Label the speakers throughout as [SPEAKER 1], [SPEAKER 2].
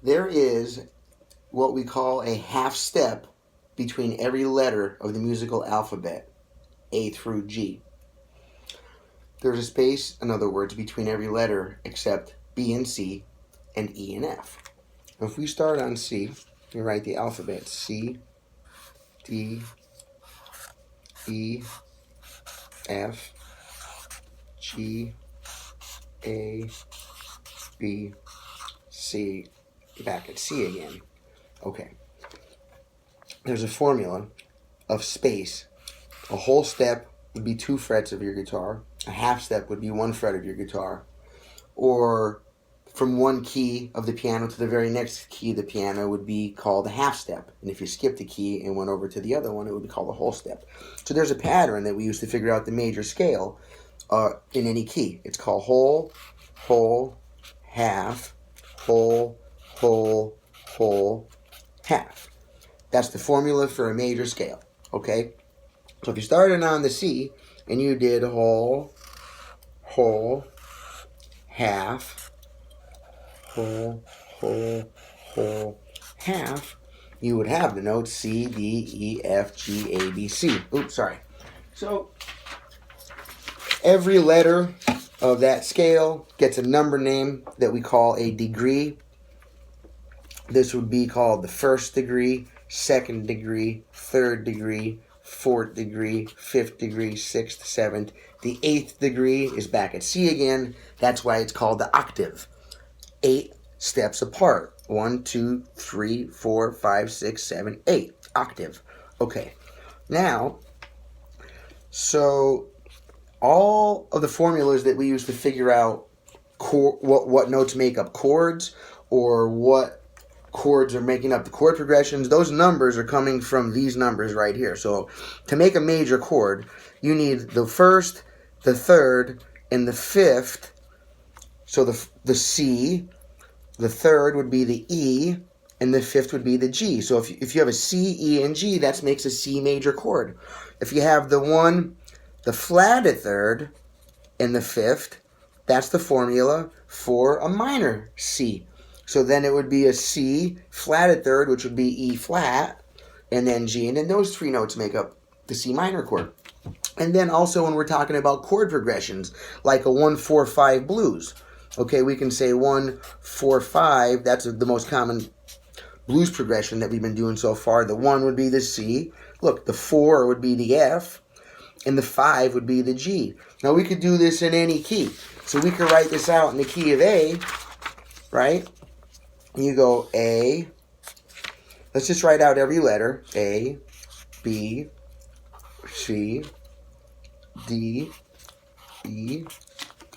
[SPEAKER 1] There is what we call a half step between every letter of the musical alphabet, A through G. There's a space, in other words, between every letter except B and C and E and F. If we start on C, we write the alphabet C, D, E, F, G, A, B, C, back at C again. Okay. There's a formula of space. A whole step would be 2 frets of your guitar. A half step would be 1 fret of your guitar. Or from one key of the piano to the very next key of the piano would be called a half step. And if you skipped a key and went over to the other one, it would be called a whole step. So there's a pattern that we use to figure out the major scale in any key. It's called whole, whole, half, whole, whole, whole, half. That's the formula for a major scale, okay? So if you started on the C and you did whole, whole, half, whole, whole, whole, half, you would have the notes C, D, E, F, G, A, B, C. Oops, sorry. So every letter of that scale gets a number name that we call a degree. This would be called the first degree, second degree, third degree, fourth degree, fifth degree, sixth, seventh. The 8th degree is back at C again. That's why it's called the octave. 8 steps apart. 1, 2, 3, 4, 5, 6, 7, 8. Octave. Okay. Now, so all of the formulas that we use to figure out what notes make up chords or what chords are making up the chord progressions, those numbers are coming from these numbers right here. So to make a major chord, you need the first, the third, and the fifth. So the C, the third would be the E, and the fifth would be the G. So if you have a C, E, and G, that makes a C major chord. If you have the flatted third, and the fifth, that's the formula for a minor C. So then it would be a C flatted third, which would be E flat, and then G, and then those 3 notes make up the C minor chord. And then also when we're talking about chord progressions, like a 1-4-5 blues, okay, we can say 1-4-5. That's the most common blues progression that we've been doing so far. The 1 would be the C. Look, the 4 would be the F, and the 5 would be the G. Now we could do this in any key. So we could write this out in the key of A, right? You go A. Let's just write out every letter. A, B, C, D, E,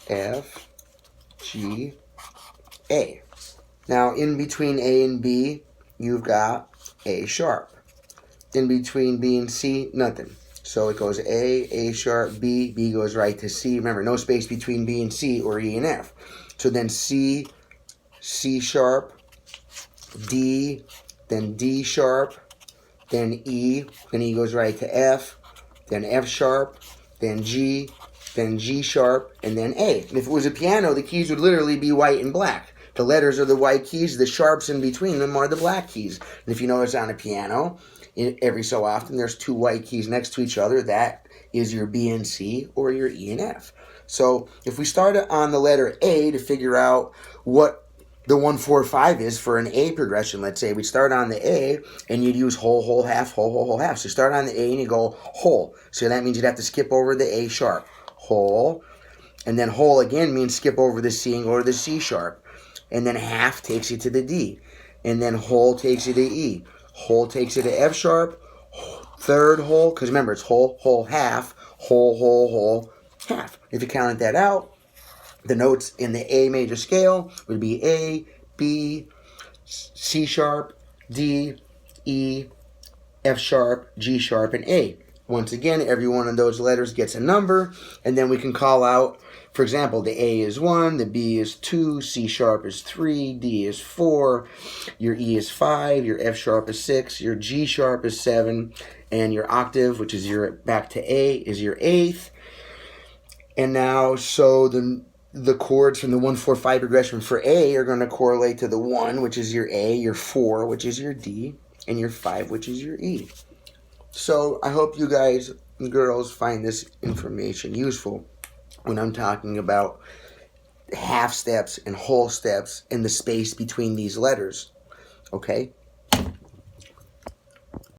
[SPEAKER 1] F, G, A. Now in between A and B, you've got A sharp. In between B and C, nothing. So it goes A sharp, B goes right to C. Remember, no space between B and C or E and F. So then C, C sharp, D, then D sharp, then E goes right to F, then F sharp, then G sharp, and then A. And if it was a piano, the keys would literally be white and black. The letters are the white keys, the sharps in between them are the black keys. And if you notice on a piano, every so often there's 2 white keys next to each other. That is your B and C or your E and F. So if we start on the letter A to figure out what the 1-4-5 is for an A progression, let's say we start on the A and you'd use whole, whole, half, whole, whole, whole, half. So start on the A and you go whole. So that means you'd have to skip over the A sharp, whole, and then whole again means skip over the C and go to the C sharp. And then half takes you to the D. And then whole takes you to E. Whole takes you to F sharp, third whole, because remember it's whole, whole, half, whole, whole, whole, half. If you counted that out, the notes in the A major scale would be A, B, C sharp, D, E, F sharp, G sharp, and A. Once again, every one of those letters gets a number, and then we can call out, for example, the A is 1, the B is 2, C sharp is 3, D is 4, your E is 5, your F sharp is 6, your G sharp is 7, and your octave, which is your back to A, is your 8th. And now, so the chords from the 1-4-5 progression for A are going to correlate to the 1, which is your A, your 4, which is your D, and your 5, which is your E. So I hope you guys and girls find this information useful when I'm talking about half steps and whole steps and the space between these letters. Okay?